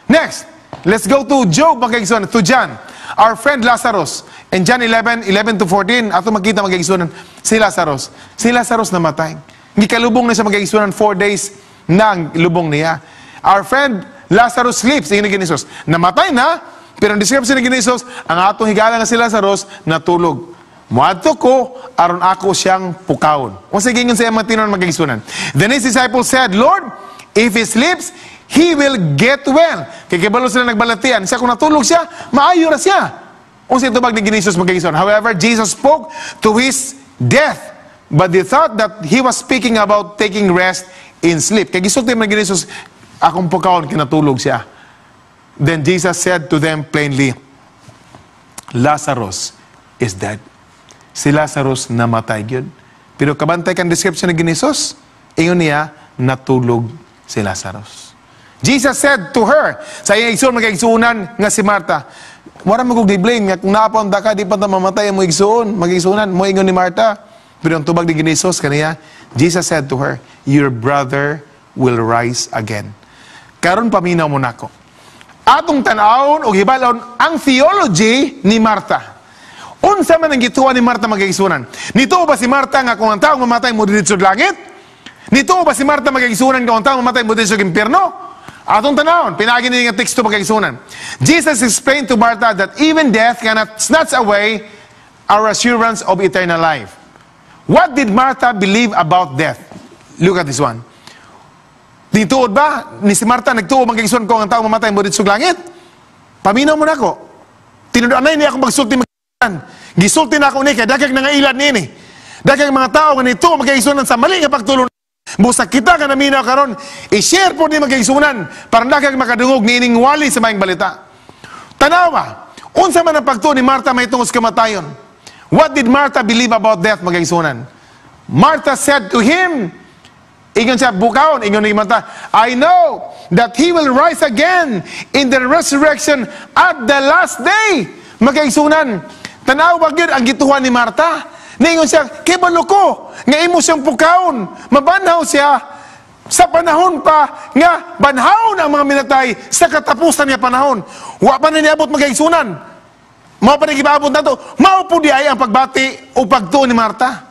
Next, let's go to Job magkaigsunan, to John. Our friend Lazarus. In John 11:11-14, ato makita magkaigsunan, si Lazarus. Si Lazarus namatay. Gikalubong na siya magkaigsunan 4 days na ang lubong niya. Our friend Lazarus sleeps. Ingin ni Ginisos. Namatay na, pero ang description ni Ginisos, ang atong higala nga si Lazarus, natulog. Muadto ko, aron ako siyang pukawon. O sige, yun sa mga tinon magigsunan. Then his disciples said, Lord, if he sleeps, he will get well. Kaya kibalo sila nagbalatian. Siya kung natulog siya, maayo na siya. O sa itubag ni Ginisos magigsunan. However, Jesus spoke to his death. But they thought that he was speaking about taking rest in sleep. Kaya gisulti ni Ginisos, akong pukawon, kinatulog siya. Then Jesus said to them plainly, Lazarus is dead. Si Lazarus namatay yun. Pero kabantay kang description ni Ginisos, ingon niya, natulog si Lazarus. Jesus said to her, sa iyang igsoon, mag-igsuunan nga si Martha, wala mo kong di-blame, nga kung napaunda ka, di pa na mamatay mo igsuon, mag-igsuunan, mo ingon ni Martha. Pero ang tubag ni Ginisos kaniya, Jesus said to her, your brother will rise again. Karon paminaw mo nako. Atong tanawon o hibalon ang theology ni Martha. Unsa man ang gituwa ni Martha magigsunan? Nito ba si Martha nga kung ang taong mamatay mo dito sa langit? Nito ba si Martha magigsunan kung ang taong mamatay mo dito sa impyerno? Atong tanawon, pinagi niya nga teksto magigsunan. Jesus explained to Martha that even death cannot snatch away our assurance of eternal life. What did Martha believe about death? Look at this one. Dituod ba ni si Martha nagtuo magigsunan kung ang taong mamatay mo dito sa langit? Paminaw mo nako. Tinuduanay niya akong magsulti gisulti na ako ni kay daghang nangailan nini. Daghang mga tao nga nito magigsunan sa mali nga pagtulon. Busa kita nga naminaw karon, i-share po ni magigsunan para daghang makadungog niining wali sa maayong balita. Tanawa, unsa man ang pagtuo ni Martha may tungos kamatayon? What did Martha believe about death magigsunan? Martha said to him, ingon siya bukaon, ingon ni Martha, I know that he will rise again in the resurrection at the last day. Magigsunan, tanawa gyud ang gituhan ni Martha. Ningon siya, kibalo ko, nga imo siyang pukaon, mabanhaw siya sa panahon pa nga banhaw ang mga minatay sa katapusan niya panahon. Wa pa na niabot magigsunan. Mao pa na gibaabot nato. Mao po di ay ang pagbati o pagtuo ni Martha.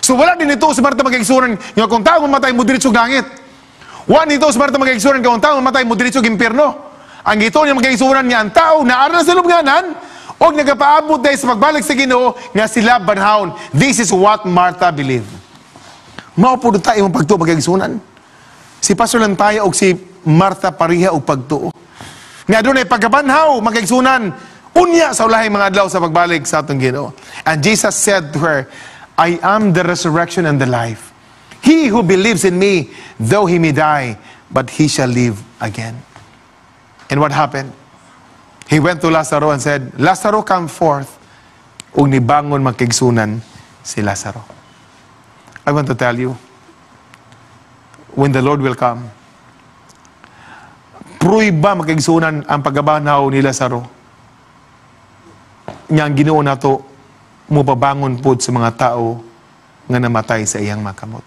So wala din ito si Martha magigsunan nga kung taong mamatay mo diretso langit. Wa nito si Martha magigsunan nga kung taong mamatay mo diretso impyerno. Ang gito niya magigsunan nga ang tao na ara sa lubnganan o nagapaabot dahil sa pagbalik sa Ginoo nga sila banhaon. This is what Martha believed. Mao po tayo yung pagtuo magigsunan. Si Pastor Lantaya o si Martha pariha o pagtuo. Nga doon ay pagkabanhaw magigsunan unya sa ulahay mga adlaw sa pagbalik sa atong Ginoo. And Jesus said to her, I am the resurrection and the life. He who believes in me, though he may die, but he shall live again. And what happened? He went to Lazaro and said, Lazaro, come forth. Ug nibangon magkigsunan si Lazaro. I want to tell you, when the Lord will come, pruiba magkigsunan ang pagabanaw ni Lazaro. Nga ang Ginoo nato mupabangon po sa mga tao nga namatay sa iyang makamot.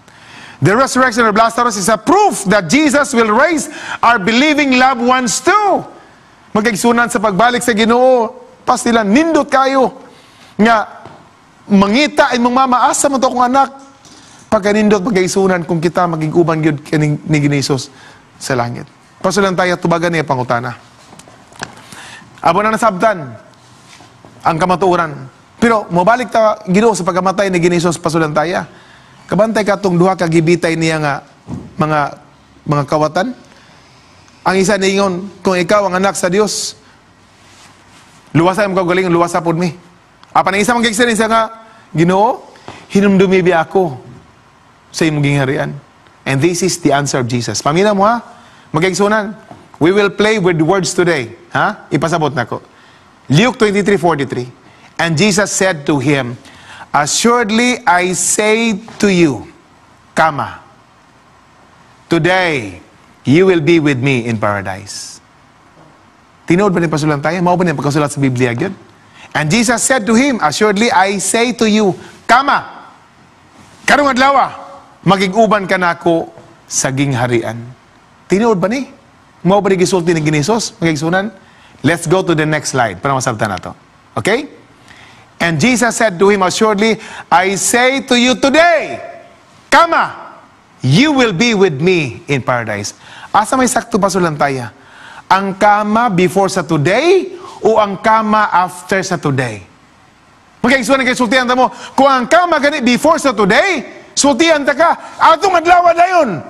The resurrection of Lazarus is a proof that Jesus will raise our believing loved ones too. Magkigsunan sa pagbalik sa Ginoo, pas nila nindot kayo nga mangita ay mong mama asa mo to kong anak pagkanindot magkigsunan kung kita maging uban gyud ni Ginisos sa langit. Paso lang tayo tubagan niya pangutana. Abo na nasabtan ang kamatuoran. Pero mobalik ta Ginoo sa pagkamatay ni Ginisos pasulan taya. Kabantay ka tong duha ka gibitay niya nga mga kawatan. Ang isa ningon, kung ikaw ang anak sa Dios, luwasa mo kagaling, luwasa pod mi. Apa nang isa magigsin isa nga, Ginoo, hinumdumi bi ako sa imong gingharian. And this is the answer of Jesus. Pamina mo ha? Magigsunan. We will play with words today. Ha? Ipasabot nako. Luke 23:43. And Jesus said to him, assuredly I say to you, Kama, today you will be with me in paradise. Tinood ba ni pasulan tayo? Mao ba ni pagkasulat sa Biblia gyud? And Jesus said to him, assuredly I say to you, Kama, karong adlaw magig-uban ka nako sa gingharian. Tinood ba ni? Mao ba ni gisulti ni Ginisos? Magigsunan? Let's go to the next slide para masabtan nato. Okay? And Jesus said to him, assuredly I say to you today, Kama, you will be with me in paradise. Asa may sakto pa sulantaya? Ang kama before sa today o ang kama after sa today? Magkaigsunan kay sultihan ta mo. Kung ang kama gani before sa today, sultihan ta ka, atong adlaw dayon.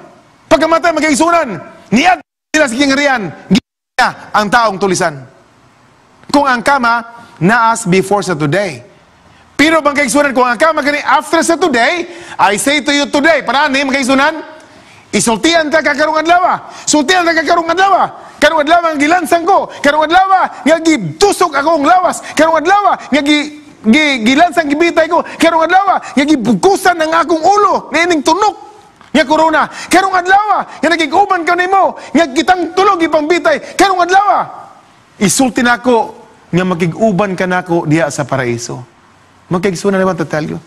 Pagkamatay magkaigsunan, niad sila sa kingarian, giya ang taong tulisan. Kung ang kama naas before sa today. Pero bang kaigsunan, kung ang kama gani after sa today, I say to you today, para ni magkaigsunan, isultihan ta kakarong adlaw. Sultihan ta kakarong adlaw. Karong adlaw ang gilansang ko. Karong adlaw nga gitusok akong lawas. Karong adlaw nga gilansang gibitay ko. Karong adlaw nga gibukusan ang akong ulo. Nining tunok nga corona. Karong adlaw nga nagiguban ka nimo. Nga kitang tulog ipambitay. Karong adlaw isulti nako nga magiguban ka nako diha sa paraiso. Magkaigsunan, I want to tell you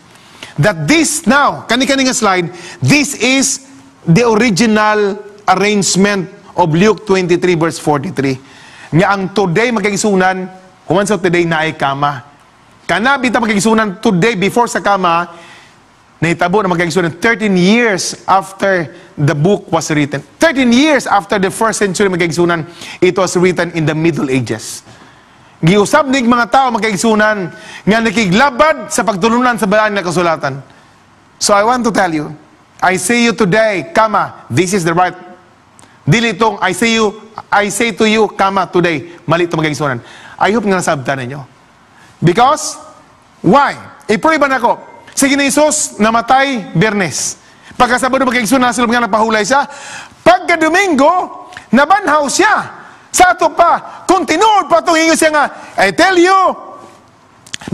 that this now, kani-kani nga slide, this is the original arrangement of Luke 23 verse 43. Nga ang today magkaigsunan, once of today na ay kama. Kana bita magkaigsunan today before sa kama, nahitabo na magkaigsunan 13 years after the book was written. 13 years after the first century magkaigsunan, it was written in the Middle Ages. Giusab nig mga tao magkaigsunan nga nakiglabad sa pagtulunan sa balaan na kasulatan. So I want to tell you, I say you today, kama, this is the right. Dili itong, I say to you, kama, today. Mali ito magkaigsunan. I hope nga nasabtan ninyo. Because, why? I-pray ba na ako? Sige ni Jesus, namatay, Biyernes. Pagkasabado magkaigsunan, sila nga napahulay siya. Pagka Domingo, nabanhaw siya. Sa ato pa, continued pa itong siya nga, I tell you,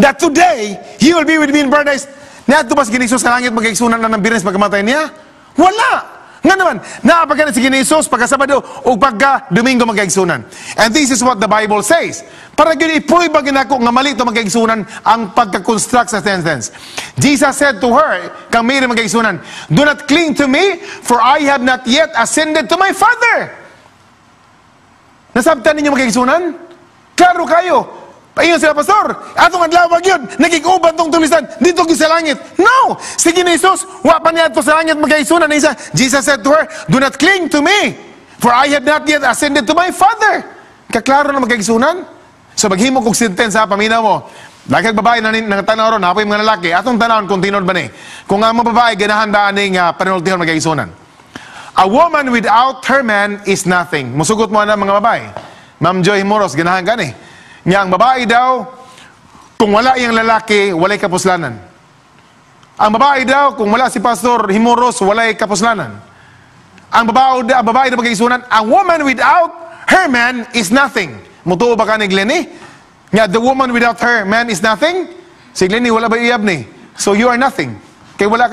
that today, He will be with me in paradise. Nato ba si Jesus sa langit magkaigsunan na ng Biyernes pagkamatay niya? Wala! Nga naman, naapagka na si Jesus pagkasabado o pagka Domingo magkaigsunan. And this is what the Bible says. Para yun, ipuy ba ginako nga mali ito magkaigsunan ang pagkakonstruct sa sentence. Jesus said to her, kang Mary magkaigsunan, do not cling to me, for I have not yet ascended to my Father. Nasabtan ninyo magkaigsunan? Klaro kayo. Paingon sila, Pastor, atong adlaw yun, nagig-uban tong tulisan, dito sa langit. No! Sige ni Jesus, wa pa niya ito sa langit magkaigsunan. Jesus said to her, do not cling to me, for I have not yet ascended to my Father. Kaklaro na magkaigsunan? So maghimo kong sentence ha, paminaw mo. Lagi babae na tanaw ron, hapoy mga lalaki, atong tanawon kung tinod ba ni. Kung ang mga babae, ganahan ba aning panultihon magkaigsunan? A woman without her man is nothing. Musugot mo na mga babae. Ma'am Joy Moros, ganahan ka ni. Nga ang babae daw, kung wala iyang lalaki, walay kapuslanan. Ang babae daw, kung wala si Pastor Himoros, walay kapuslanan. Ang babae daw magkaigsunan, a woman without her man is nothing. Mutuo ba ka ni Glenny? Nga, the woman without her man is nothing? Si Glenny, wala ba iyab ni? So you are nothing. Kaya wala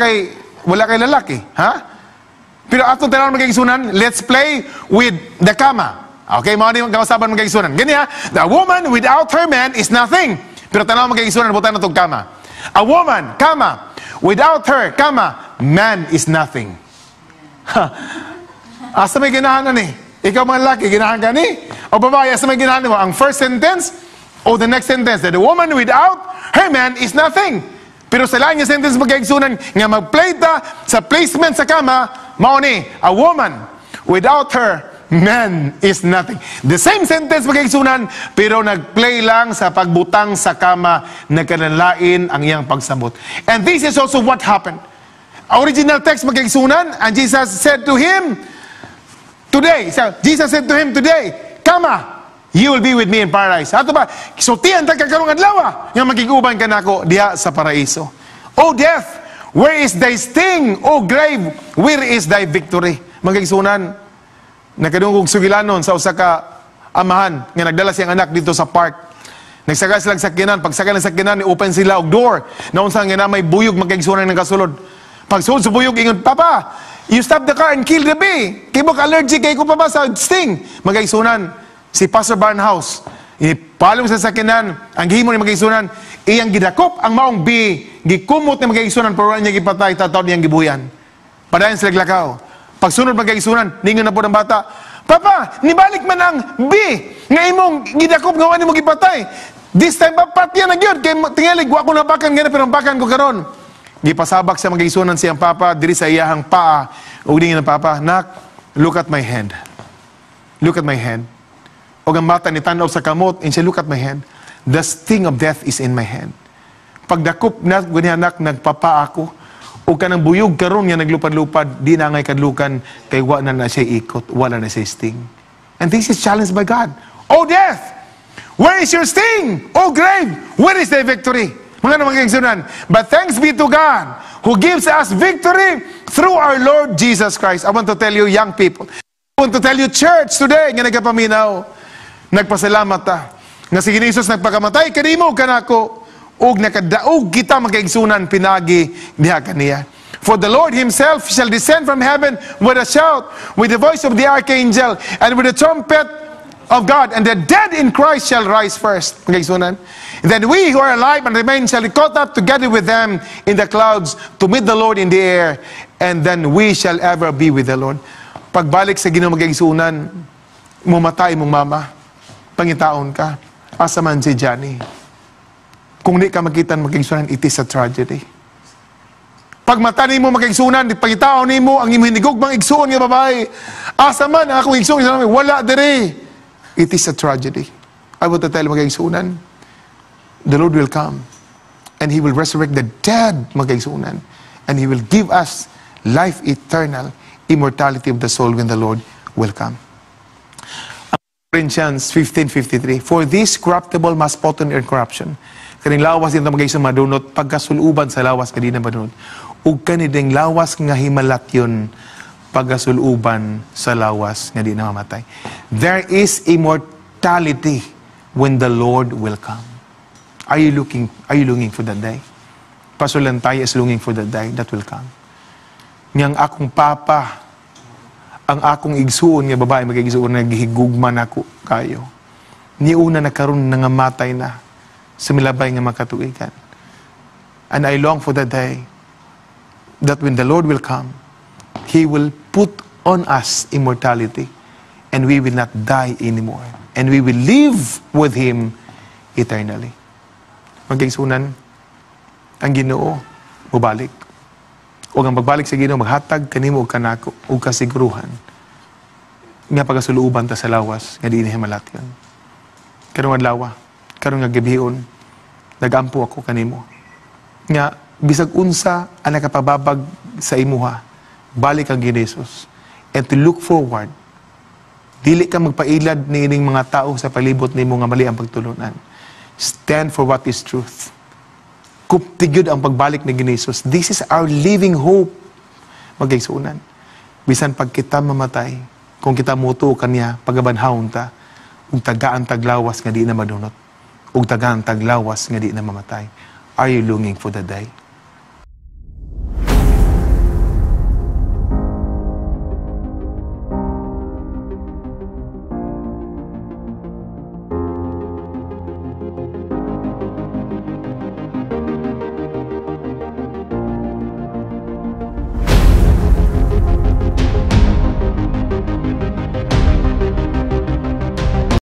kay lalaki. Ha? Pero atong tanaw magkaigsunan, let's play with the kama. Okay, mga di magkawasaban magkaigsunan. Ganyan, the woman without her man is nothing. Pero tanaw magkaigsunan, butan na itong kama. A woman, kama, without her, kama, man is nothing. Asa may ginahan ni? Ikaw mga lalaki, ginahan ka ni? O babae, asa may ginahan mo? Ang first sentence o the next sentence, that the woman without her man is nothing. Pero sa lain yung sentence magkaigsunan, nga mag-play ta sa placement sa kama, mao ni, a woman without her man is nothing. The same sentence magkaigsunan, pero nag-play lang sa pagbutang sa kama, nagkanalain ang iyang pagsabot. And this is also what happened. Original text magkaigsunan, and Jesus said to him, today, kama, you will be with me in paradise. Ato ba, sultihan ta kakarong adlaw, nga magiguban ka nako diha sa paraiso. O death, where is thy sting? O grave, where is thy victory? Magkaigsunan, nakadungog sugilanon sa usa ka amahan nga nagdala siyang anak dito sa park. Nagsaka sila sakyanan, pagsaka ng sakyanan, open sila og door. Naunsa nga na may buyog magkaigsunan ng kasulod. Pagsulod sa buyog, ingon, Papa, you stop the car and kill the bee. Kay mo allergic kay ko pa ba sa sting? Magkaigsunan, si Pastor Barnhouse, ipalong sa sakyanan, ang gihimo ni magkaigsunan, iyang gidakop ang maong bee, gikumot ni magkaigsunan, pero niya gipatay, tataw niyang gibuyan. Padayon sila glakaw. Pagsunod magkaigsunan, ningon na po ng bata, Papa, nibalik man ang bee, nga imong gidakop, nga wani mo gipatay. This time, papatya na gyud kay tingalig, wa ko nabakan gana, pero bakan ko karon. Gipasabak sa magkaigsunan siyang papa, diri sa iyahang paa, ug dingin ng papa, Nak, look at my hand. Look at my hand. O ang mata ni tanaw sa kamot, and say, look at my hand. The sting of death is in my hand. Pagdakop na, ganihanak, nagpapa ako, o kanang buyog karon nga naglupad-lupad, di na ngay kadlukan, kay wala na siya ikot, wala na siya sting. And this is challenged by God. Oh death, where is your sting? Oh grave, where is the victory? Mga namang kaigsunan. But thanks be to God, who gives us victory through our Lord Jesus Christ. I want to tell you, young people, I want to tell you, church, today, nga nagkapaminaw, nagpasalamat ta, nga si Jesus nagpakamatay, kanimo, kanako, ug nakadaog kita magkaigsunan, pinagi, diha kaniya. For the Lord himself shall descend from heaven with a shout, with the voice of the archangel, and with the trumpet of God, and the dead in Christ shall rise first. Magkaigsunan. Then we who are alive and remain shall be caught up together with them in the clouds to meet the Lord in the air, and then we shall ever be with the Lord. Pagbalik sa Ginoo magkaigsunan, mumatay mong mama, pangitaon ka, asa man si Johnny. Kung di ka makita magkaigsunan, it is a tragedy. Pagmata ni mo magkaigsunan, pangitaon ni mo, ang imong hinigugmang igsuon nga babae, asa man ang akong igsuon, wala diri. It is a tragedy. I want to tell magkaigsunan, the Lord will come and He will resurrect the dead, magkaigsunan, and He will give us life eternal, immortality of the soul when the Lord will come. Corinthians 15:53, for this corruptible must put on incorruption. Kaning lawas din magkaigsunan madunot, pagkasuluban sa lawas kadi na madunot. Ug kanideng lawas nga himalatyon, pagkasuluban sa lawas nga di na mamatay. There is immortality when the Lord will come. Are you longing for that day? Pastor Lantay is longing for that day that will come. Niyang akong papa, ang akong igsuon nga babae, magigsuon na gihigugman ako kayo. Niuna na karon nga matay na sa milabay nga makatuigan. And I long for that day that when the Lord will come, He will put on us immortality, and we will not die anymore, and we will live with Him eternally. Magkaigsunan, ang Ginoo mubalik. O ang pagbalik sa Ginoo maghatag kanimo og kanako og kasiguruhan nga pagasuluban ta sa lawas nga diin himalatyon. Karong adlaw, karong nga gabihon, nagampo ako kanimo nga bisag unsa ang nakapababag sa imuha, balik ang Jesus, and to look forward. Dili ka magpailad ni ining mga tao sa palibot nimo nga mali ang pagtulunan. Stand for what is truth. Kuptigyod ang pagbalik ni Jesus. This is our living hope. Magkaigsunan. Bisan pag kita mamatay, kung kita muto kaniya, pagabanhawon ta, ug tagaan taglawas nga di na madunot, ug tagaan taglawas nga di na mamatay. Are you longing for the day?